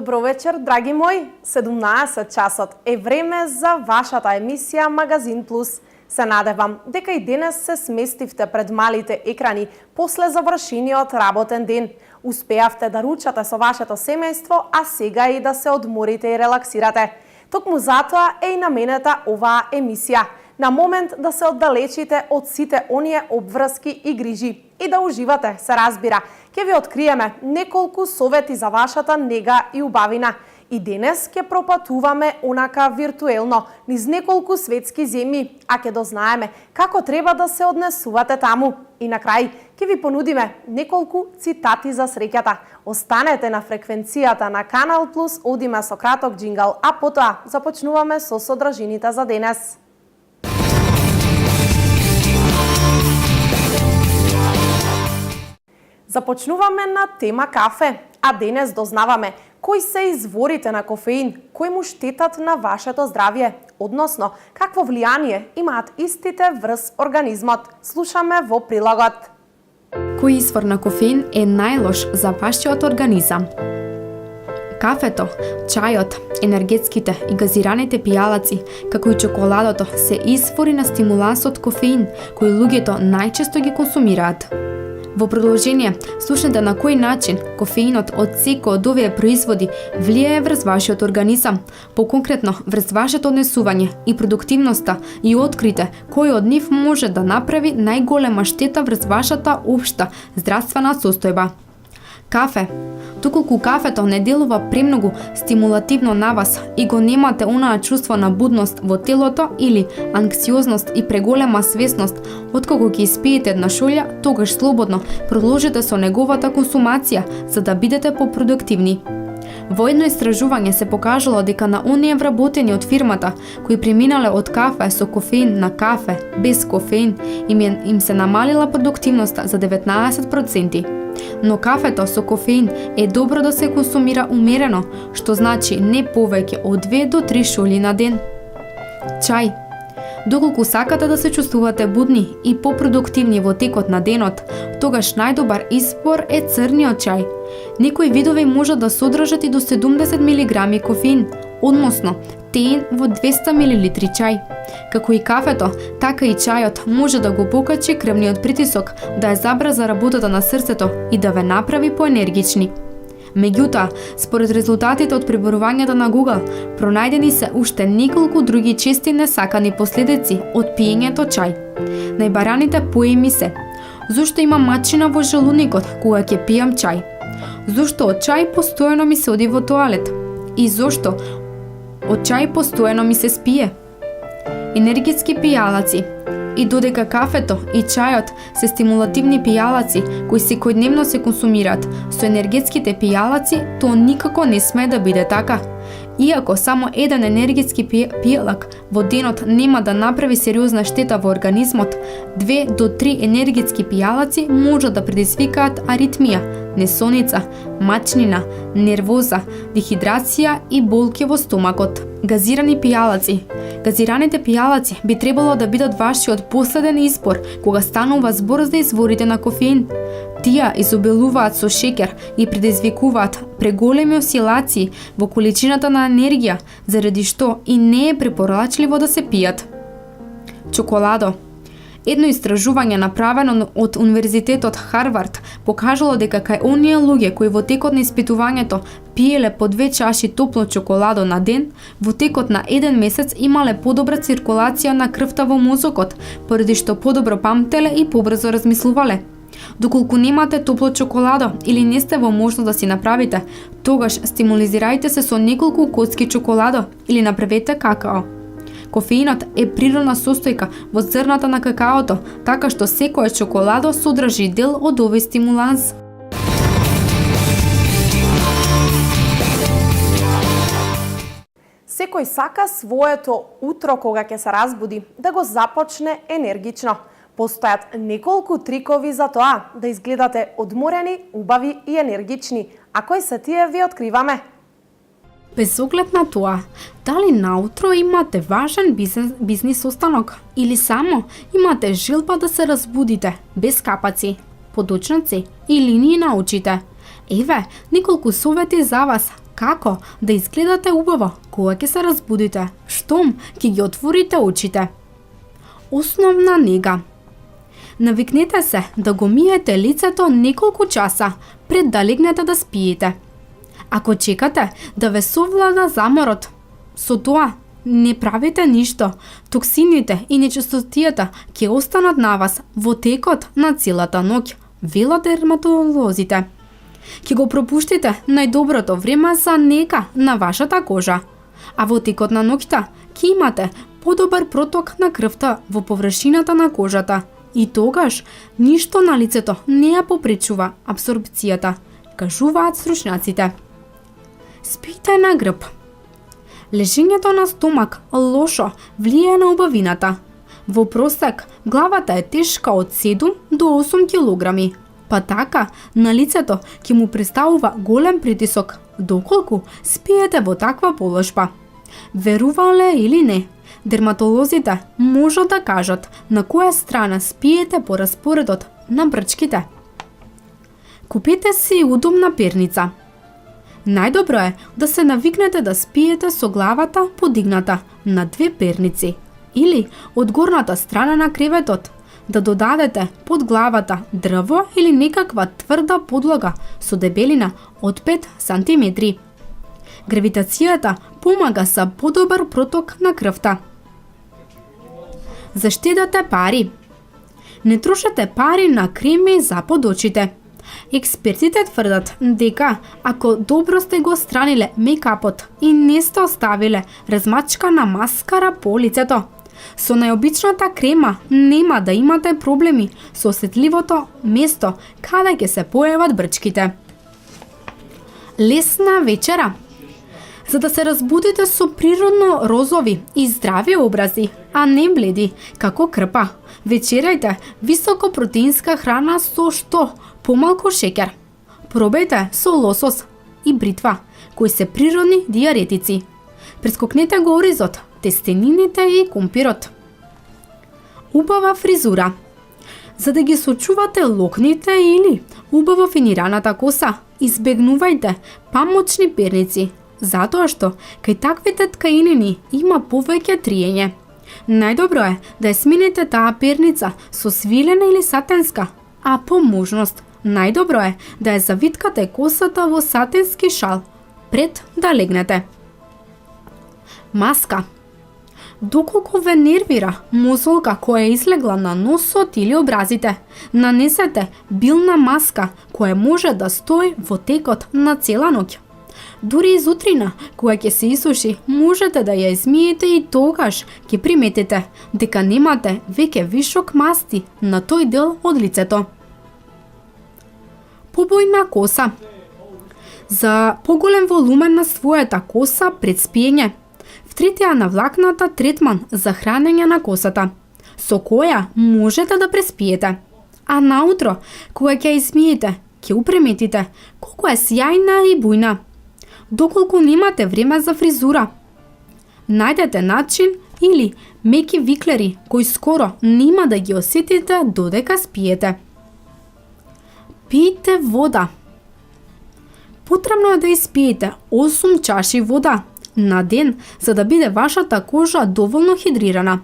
Добро вечер, драги мои. 17 часот е време за вашата емисија Магазин Плюс. Се надевам дека и денес се сместивте пред малите екрани после завршениот работен ден. Успеавте да ручате со вашето семејство, а сега и да се одморите и релаксирате. Токму затоа е и наменета оваа емисија. На момент да се оддалечите од сите оние обврски и грижи и да уживате, се разбира. Ќе ви откриеме неколку совети за вашата нега и убавина. И денес ќе пропатуваме онака виртуелно низ неколку светски земји, а ќе дознаеме како треба да се однесувате таму. И на крај ќе ви понудиме неколку цитати за среќата. Останете на фреквенцијата на Канал Плюс, одиме со краток джингал, а потоа започнуваме со содржините за денес. Започнуваме на тема кафе, а денес дознаваме кои се изворите на кофеин, кои му штетат на вашето здравје, односно какво влијание имаат истите врз организмот. Слушаме во прилогот. Кој извор на кофеин е најлош за вашиот организам? Кафето, чајот, енергетските и газираните пијалаци, како и чоколадото, се извори на стимулансот кофеин, кои луѓето најчесто ги консумираат. Во продолжение, слушнете на кој начин кофеинот од секој од овие производи влијае врз вашиот организам, поконкретно врз вашето однесување и продуктивноста, и открите кој од нив може да направи најголема штета врз вашата општа здравствена состојба. Кафе. Доколку кафето не делува премногу стимулативно на вас и го немате онаа чувство на будност во телото или анксиозност и преголема свесност откако ќе испиете една шолја, тогаш слободно продолжете со неговата консумација за да бидете попродуктивни. Во едно истражување се покажало дека на оние вработени од фирмата кои преминале од кафе со кофеин на кафе без кофеин им се намалила продуктивноста за 19%. Но кафето со кофеин е добро да се консумира умерено, што значи не повеќе од 2 до 3 шоли на ден. Чај. Доколку сакате да се чувствувате будни и попродуктивни во текот на денот, тогаш најдобар избор е црниот чај. Некои видови можат да содржат и до 70 мг кофеин, односно теин во 200 мл чај. Како и кафето, така и чајот може да го покачи крвниот притисок, да ја забрза работата на срцето и да ве направи поенергични. Меѓутоа, според резултатите од преборувањата на Google, пронајдени се уште неколку други чести несакани последици од пиењето чај. Најбараните поеми се: зошто имам мачина во желудникот кога ќе пијам чај? Зошто од чај постојано ми се оди во тоалет? И зошто од чај постојано ми се спие? Енергетски пијалаци. И додека кафето и чајот се стимулативни пијалаци кои секојдневно се консумираат, со енергетските пијалаци тоа никако не смее да биде така. Иако само еден енергетски пијалак во денот нема да направи сериозна штета во организмот, 2 до 3 енергетски пијалаци можат да предизвикаат аритмија, несоница, мачнина, нервоза, дехидрација и болки во стомакот. Газирани пијалаци. Газираните пијалаци би требало да бидат вашиот последен избор кога станува збор за изворите на кофеин. Тие изобилуваат со шеќер и предизвикуваат преголеми осцилации во количината на енергија, заради што и не е препорачливо да се пијат. Чоколадо. Едно истражување направено од Универзитетот Харвард покажало дека кај оние луѓе кои во текот на испитувањето пиеле по 2 чаши топло чоколадо на ден, во текот на 1 месец имале подобра циркулација на крвта во мозокот, поради што подобро памтеле и побрзо размислувале. Доколку немате топло чоколадо или не сте во можност да си направите, тогаш стимулизирајте се со неколку коцки чоколадо или направете какао. Кофеинот е природна состојка во зрната на какаото, така што секое чоколадо содржи дел од овој стимуланс. Секој сака своето утро кога ќе се разбуди да го започне енергично. Постојат неколку трикови за тоа да изгледате одморени, убави и енергични. А кои се тие ви откриваме? Без оглед на тоа, дали наутро имате важен бизнис останок или само имате желба да се разбудите без капаци, подочници или ни научите, Еве, неколку совети за вас. Како да изгледате убаво кога ќе се разбудите, штом ќе ги отворите очите. Основна нега. Навикнете се да го миете лицето неколку часа пред да легнете да спиете. Ако чекате да ве совлада заморот, со тоа не правите ништо. Токсините и нечистотијата ќе останат на вас во текот на целата ноќ, велат дерматолозите. Ќе го пропуштите најдоброто време за нега на вашата кожа, а во текот на ноќта ќе имате подобар проток на крвта во површината на кожата и тогаш ништо на лицето не ја попречува абсорбцијата, кажуваат стручњаците. Спијте на грб. Лежењето на стомак лошо влијае на убавината. Во просек, главата е тешка од 7 до 8 килограми, па така на лицето ќе му представува голем притисок доколку спиете во таква положба. Верувале или не, дерматолозите можат да кажат на која страна спиете по распоредот на брчките. Купете си удобна перница. Најдобро е да се навикнете да спиете со главата подигната на 2 перници или од горната страна на креветот, да додадете под главата дрво или некаква тврда подлога со дебелина од 5 сантиметри. Гравитацијата помага за подобар проток на крвта. Заштедете пари. Не трошете пари на креми за под очите. Експертите тврдат дека ако добро сте го страниле мејкапот и не сте оставиле размачкана маскара по лицето, со најобичната крема нема да имате проблеми со осетливото место каде ќе се појават брчките. Лесна вечера. За да се разбудите со природно розови и здрави образи, а не бледи, како крпа, вечерајте високопротеинска храна со што помалку шеќер. Пробајте со лосос и бритва, кои се природни дијаретици. Прескокнете го оризот, тестенините и кумпирот. Убава фризура. За да ги сочувате локните или убаво финираната коса, избегнувајте памучни перници, затоа што кај таквите ткаинини има повеќе триење. Најдобро е да ја смените таа перница со свилена или сатенска, а по можност најдобро е да ја завиткате косата во сатенски шал пред да легнете. Маска. Доколку ве нервира мозолка која е излегла на носот или образите, нанесете билна маска која може да стои во текот на цела ноќ. Дури и зутрина, кога ќе се исуши, можете да ја измиете и тогаш ќе приметите дека немате веќе вишок масти на тој дел од лицето. Побојна коса. За поголем волумен на својата коса пред спиење, втрите ја на влакната третман за хранење на косата, со која можете да преспиете. А наутро, кога ќе ја измиете, ќе уприметите колку е сјајна и бујна. Доколку немате време за фризура, најдете начин или меки виклери кои скоро нема да ги осетите додека спиете. Пијте вода. Потребно е да испиете 8 чаши вода на ден за да биде вашата кожа доволно хидрирана.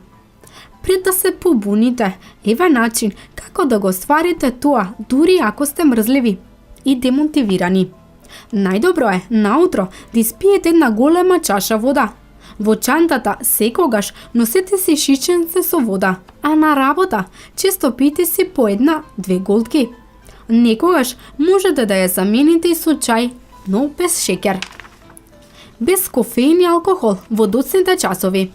Пред да се побуните, еве начин како да го стварите тоа дури ако сте мрзливи и демотивирани. Најдобро е наутро да испиете една голема чаша вода. Во чантата секогаш носете си шиченце со вода, а на работа често пиете си по 1-2 голтки. Некогаш можете да ја замените и со чај, но без шеќер. Без кофеин и алкохол во доцните часови.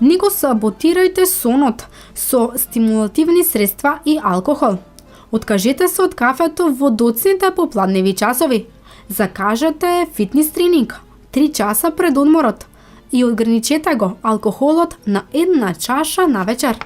Не го саботирајте сонот со стимулативни средства и алкохол. Откажете се од кафето во доцните попладневи часови. Закажете фитнес тренинг 3 часа пред одморот и ограничете го алкохолот на 1 чаша на вечер.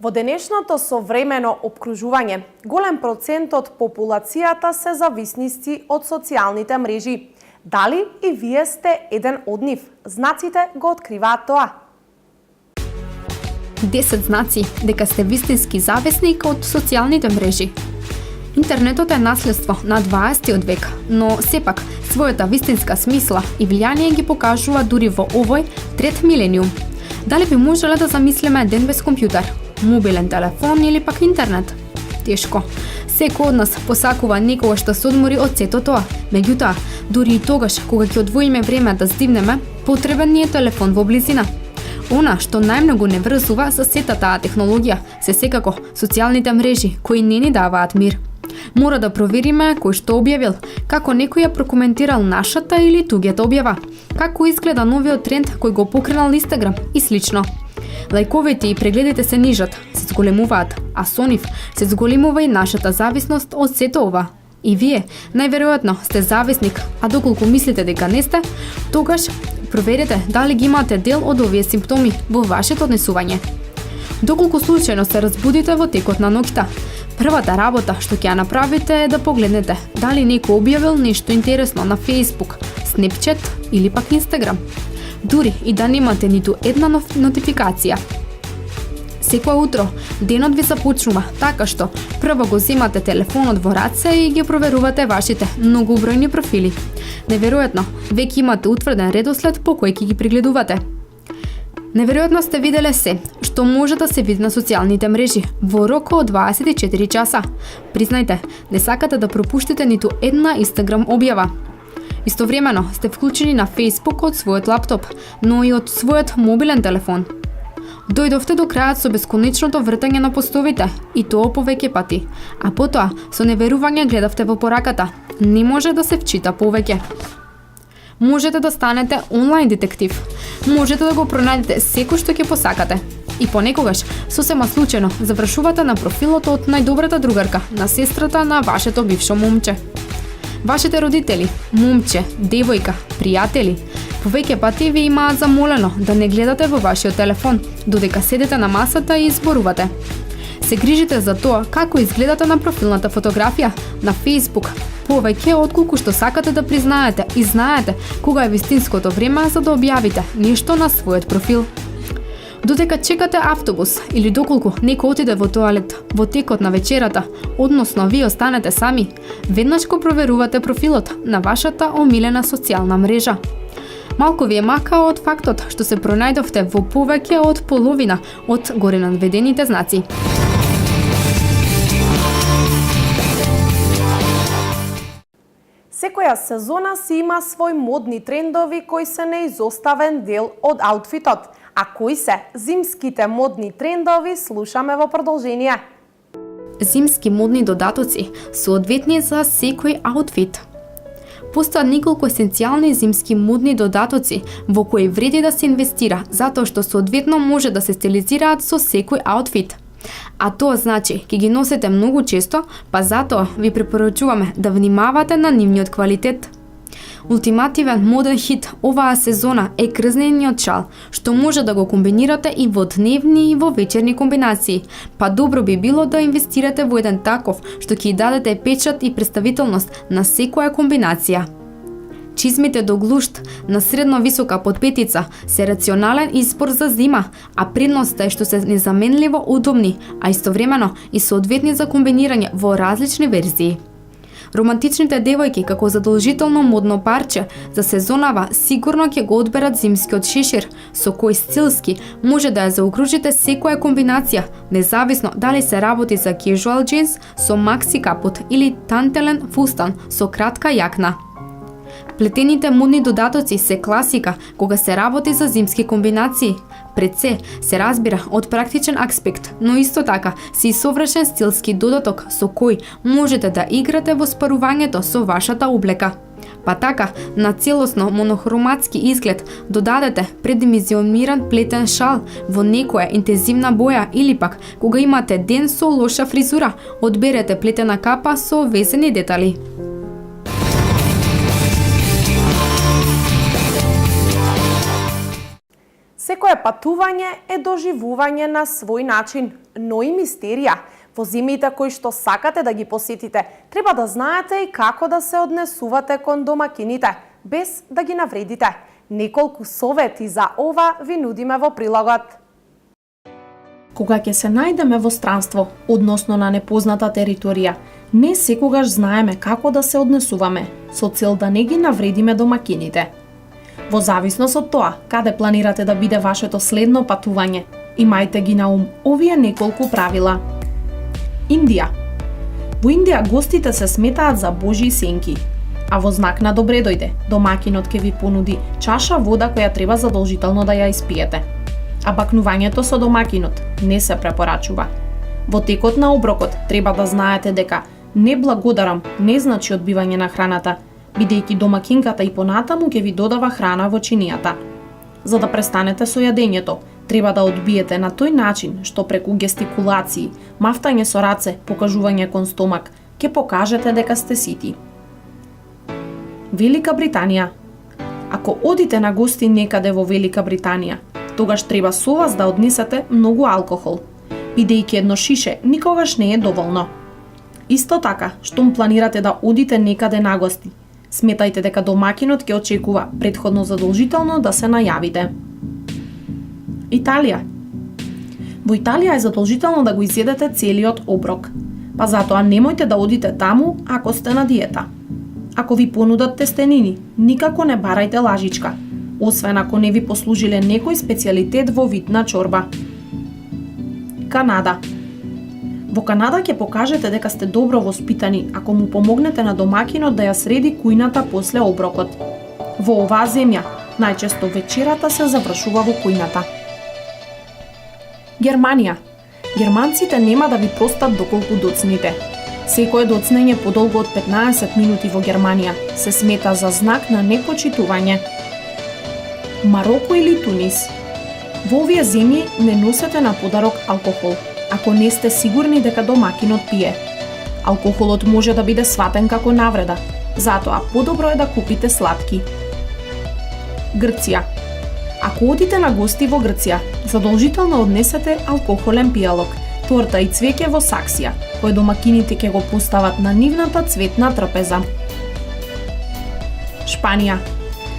Во денешното современо опкружување, голем процент од популацијата се зависници од социјалните мрежи. Дали и вие сте еден од нив? Знаците го откриваат тоа. 10 знаци дека сте вистински зависник од социјалните мрежи. Интернетот е наследство на 20 век, но сепак својата вистинска смисла и влијание ги покажува дури во овој трет милениум. Дали би можеле да замислиме ден без компјутер, мобилен телефон или пак интернет? Тешко. Секој од нас посакува некогаш да се одмори од сето тоа. Меѓутоа, дури и тогаш кога ќе одвоиме време да здивнеме, потребен ни е телефон во близина. Она што најмногу не врзува со сета таа технологија се секако социјалните мрежи кои не ни даваат мир. Мора да провериме кој што објавил, како некој ја прокоментирал нашата или туѓата објава, како изгледа новиот тренд кој го покренал Инстаграм и слично. Лајковите и прегледите се нижат, се зголемуваат, а со нив се зголемува и нашата зависност од сето ова. И вие, најверојатно, сте зависник, а доколку мислите дека не сте, тогаш проверете дали ги имате дел од овие симптоми во вашето однесување. Доколку случајно се разбудите во текот на ноќта, првата работа што ќе ја направите е да погледнете дали некој објавил нешто интересно на Facebook, Snapchat или пак Instagram. Дури и да немате ниту една нотификација. Секое утро денот ви започнува така што прво го земате телефонот во раце и ги проверувате вашите многобројни профили. Неверојатно, веќе имате утврден редослед по кој ќе ги прегледувате. Неверојатно сте виделе се што може да се види на социјалните мрежи во рок од 24 часа. Признајте, не сакате да пропуштите ниту една Instagram објава. Истовремено сте вклучени на Facebook од својот лаптоп, но и од својот мобилен телефон. Дојдовте до крајот со бесконечното вртање на постовите, и тоа повеќе пати, а потоа со неверување гледавте во пораката. Не може да се вчита повеќе. Можете да станете онлайн детектив. Можете да го пронајдете секој што ќе посакате. И понекогаш, сосема случајно, завршувате на профилот од најдобрата другарка, на сестрата на вашето бившо момче. Вашите родители, момче, девојка, пријатели, повеќе пати ви имаат замолено да не гледате во вашиот телефон, додека седите на масата и изборувате. Се грижите за тоа како изгледате на профилната фотографија на Facebook, повеќе отколку што сакате да признаете и знаете кога е вистинското време за да објавите нешто на својот профил. Додека чекате автобус или доколку некој отиде во тоалет во текот на вечерата, односно вие останете сами, веднаш го проверувате профилот на вашата омилена социјална мрежа. Малку ви е мака од фактот што се пронајдовте во повеќе од половина од горе наведените знаци. Секоја сезона си има свој модни трендови кои се неизоставен дел од аутфитот. А кои се зимските модни трендови, слушаме во продолжение. Зимски модни додатоци соодветни за секој аутфит. Постојат неколку есенцијални зимски модни додатоци во кои вреди да се инвестира, затоа што соодветно може да се стилизираат со секој аутфит. А тоа значи, ќе ги носите многу често, па затоа ви препорачуваме да внимавате на нивниот квалитет. Ултимативен моден хит оваа сезона е крзнениот шал, што може да го комбинирате и во дневни и во вечерни комбинации, па добро би било да инвестирате во еден таков, што ќе дадете печат и представителност на секоја комбинација. Чизмите до глушт на средно висока подпетица се рационален избор за зима, а предноста е што се незаменливо удобни, а истовремено и соодветни за комбинирање во различни верзии. Романтичните девојки како задолжително модно парче за сезонава сигурно ќе го одберат зимскиот шешир, со кој стилски може да ја заокружите секоја комбинација, независно дали се работи за casual джинс со макси капот или тантелен фустан со кратка јакна. Плетените модни додатоци се класика кога се работи за зимски комбинации. Пред се разбира од практичен аспект, но исто така се и совршен стилски додаток со кој можете да играте во спарувањето со вашата облека. Па така, на целосно монохроматски изглед додадете предимизиониран плетен шал во некоја интензивна боја или пак кога имате ден со лоша фризура, одберете плетена капа со весени детали. Секое патување е доживување на свој начин, но и мистерија. Во зимите кои што сакате да ги посетите, треба да знаете и како да се однесувате кон домакините, без да ги навредите. Неколку совети за ова ви нудиме во прилогот. Кога ќе се најдеме во странство, односно на непозната територија, не секогаш знаеме како да се однесуваме, со цел да не ги навредиме домакините. Во зависност од тоа, каде планирате да биде вашето следно патување, имајте ги на ум овие неколку правила. Индија. Во Индија гостите се сметаат за божји сенки, а во знак на добре дојде, домакинот ќе ви понуди чаша вода која треба задолжително да ја испиете. А бакнувањето со домакинот не се препорачува. Во текот на оброкот треба да знаете дека не благодарам не значи одбивање на храната, бидејќи домакинката и понатаму ќе ви додава храна во чинијата. За да престанете со јадењето, треба да одбиете на тој начин што преку гестикулации, мафтање со раце, покажување кон стомак, ќе покажете дека сте сити. Велика Британија. Ако одите на гости некаде во Велика Британија, тогаш треба со вас да однесете многу алкохол, бидејќи едно шише никогаш не е доволно. Исто така, штом планирате да одите некаде на гости, сметајте дека домакинот ќе очекува претходно задолжително да се најавите. Италија. Во Италија е задолжително да го изедете целиот оброк, па затоа немојте да одите таму ако сте на диета. Ако ви понудат тестенини, никако не барајте лажичка, освен ако не ви послужиле некој специјалитет во вид на чорба. Канада. Во Канада ќе покажете дека сте добро воспитани ако му помогнете на домакинот да ја среди кујната после оброкот. Во оваа земја, најчесто вечерата се завршува во кујната. Германија. Германците нема да ви простат доколку доцните. Секое доцнење подолго од 15 минути во Германија се смета за знак на непочитување. Мароко или Тунис. Во овие земји не носете на подарок алкохол, ако не сте сигурни дека домакинот пие. Алкохолот може да биде сватен како навреда, затоа подобро е да купите сладки. Грција. Ако одите на гости во Грција, задолжително однесете алкохолен пијалок, торта и цвеќе во саксија, кој домакините ќе го постават на нивната цветна трпеза. Шпанија.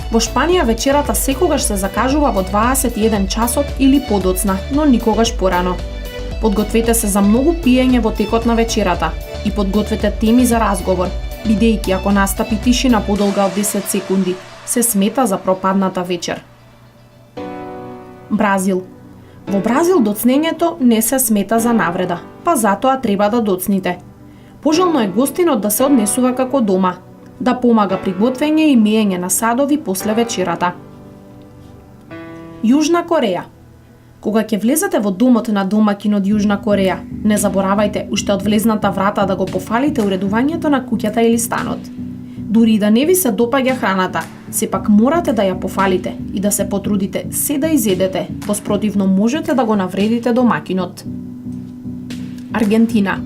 Во Шпанија вечерата секогаш се закажува во 21 часот или подоцна, но никогаш порано. Подгответе се за многу пиење во текот на вечерата и подгответе теми за разговор, бидејќи ако настапи тишина подолга од 10 секунди, се смета за пропадната вечер. Бразил. Во Бразил доцнењето не се смета за навреда, па затоа треба да доцните. Пожелно е гостинот да се однесува како дома, да помага при готвење и миење на садови после вечерата. Јужна Кореја. Кога ќе влезете во домот на домакин од Јужна Кореја, не заборавајте уште од влезната врата да го пофалите уредувањето на куќата или станот. Дури и да не ви се допаѓа храната, сепак морате да ја пофалите и да се потрудите се да изедете, поспротивно можете да го навредите домакинот. Аргентина.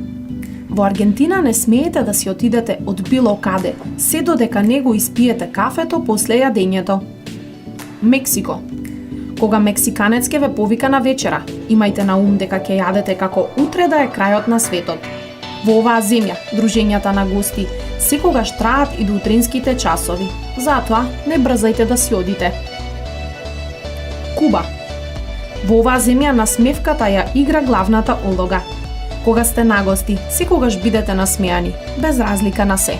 Во Аргентина не смеете да си отидете од било каде, се додека не го испиете кафето после јадењето. Мексико. Кога мексиканец ќе ве повика на вечера, имајте на ум дека ќе јадете како утре да е крајот на светот. Во оваа земја, дружењата на гости секогаш траат и до утринските часови, затоа не брзајте да си одите. Куба. Во оваа земја насмевката ја игра главната улога. Кога сте на гости, секогаш бидете насмејани, без разлика на се.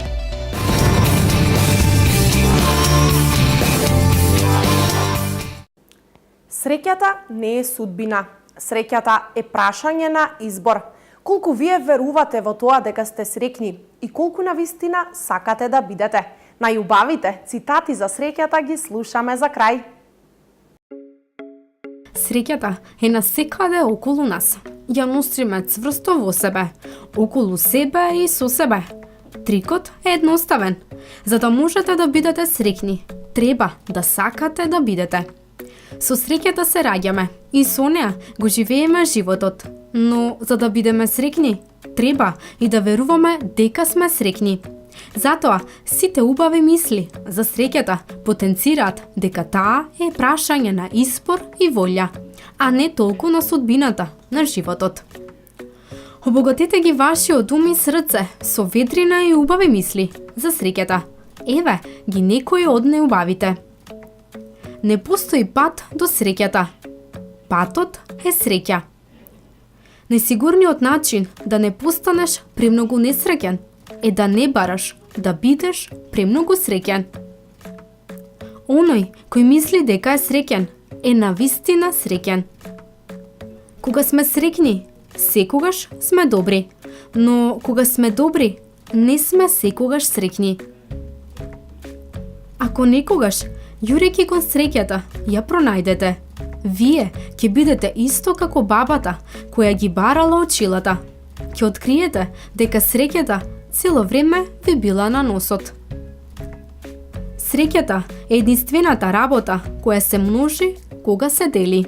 Среќата не е судбина. Среќата е прашање на избор. Колку вие верувате во тоа дека сте среќни и колку навистина сакате да бидете. Најубавите цитати за среќата ги слушаме за крај. Среќата е насекаде околу нас. Ја носиме цврсто во себе, околу себе и со себе. Трикот е едноставен. За да можете да бидете среќни, треба да сакате да бидете. Со среќата се раѓаме и со неа го живееме животот. Но за да бидеме среќни, треба и да веруваме дека сме среќни. Затоа, сите убави мисли за среќата потенцираат дека таа е прашање на избор и волја, а не толку на судбината на животот. Обогатете ги вашиот ум и срце со ветрина и убави мисли за среќата. Еве ги некои од неубавите. Не постои пат до среќата. Патот е среќа. Несигурниот начин да не постанеш премногу несреќен е да не бараш да бидеш премногу среќен. Оној кој мисли дека е среќен е навистина среќен. Кога сме среќни, секогаш сме добри, но кога сме добри, не сме секогаш среќни. Ако некогаш, јурејќи кон среќата, ја пронајдете, вие ќе бидете исто како бабата која ги барала очилата. Ќе откриете дека среќата цело време ви била на носот. Среќата е единствената работа која се множи кога се дели.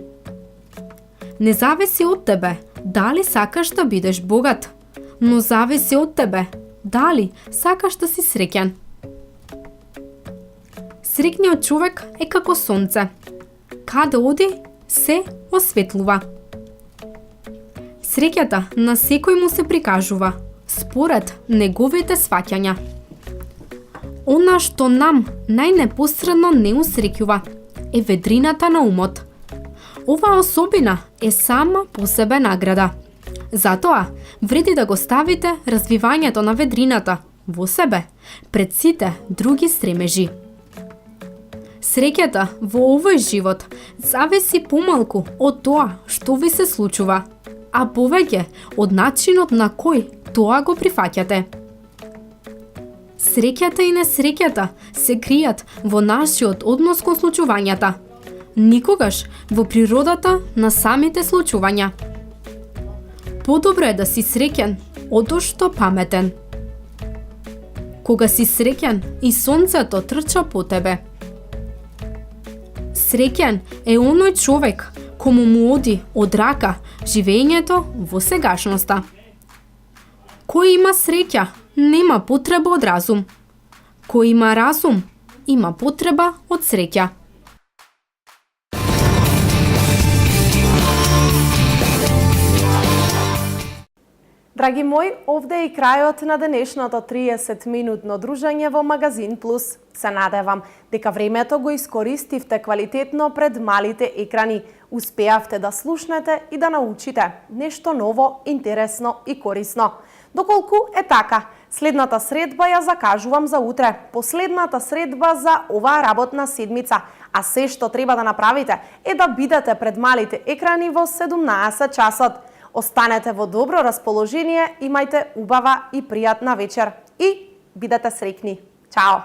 Не зависи од тебе дали сакаш да бидеш богат, но зависи од тебе дали сакаш да си среќен. Среќниот човек е како сонце. Каде оди, се осветлува. Среќата на секој му се прикажува, според неговите сваќања. Она што нам најнепосредно не усреќува е ведрината на умот. Оваа особина е сама по себе награда. Затоа, вреди да го ставите развивањето на ведрината во себе пред сите други стремежи. Среќата во овој живот зависи помалку од тоа што ви се случува, а повеќе од начинот на кој тоа го прифаќате. Среќата и несреќата се кријат во нашиот однос кон случувањата, никогаш во природата на самите случувања. Подобро е да си среќен одошто паметен. Кога си среќен и сонцето трча по тебе. Среќен е оној човек кому му оди од рака живењето во сегашноста. Кој има среќа, нема потреба од разум. Кој има разум, има потреба од среќа. Драги мои, овде е и крајот на денешното 30-минутно дружење во Магазин Плюс. Се надевам дека времето го искористивте квалитетно пред малите екрани. Успеавте да слушнете и да научите нешто ново, интересно и корисно. Доколку е така, следната средба ја закажувам за утре, последната средба за оваа работна седмица, а се што треба да направите е да бидете пред малите екрани во 17 часот. Останете во добро расположение, имајте убава и пријатна вечер и бидете среќни. Чао!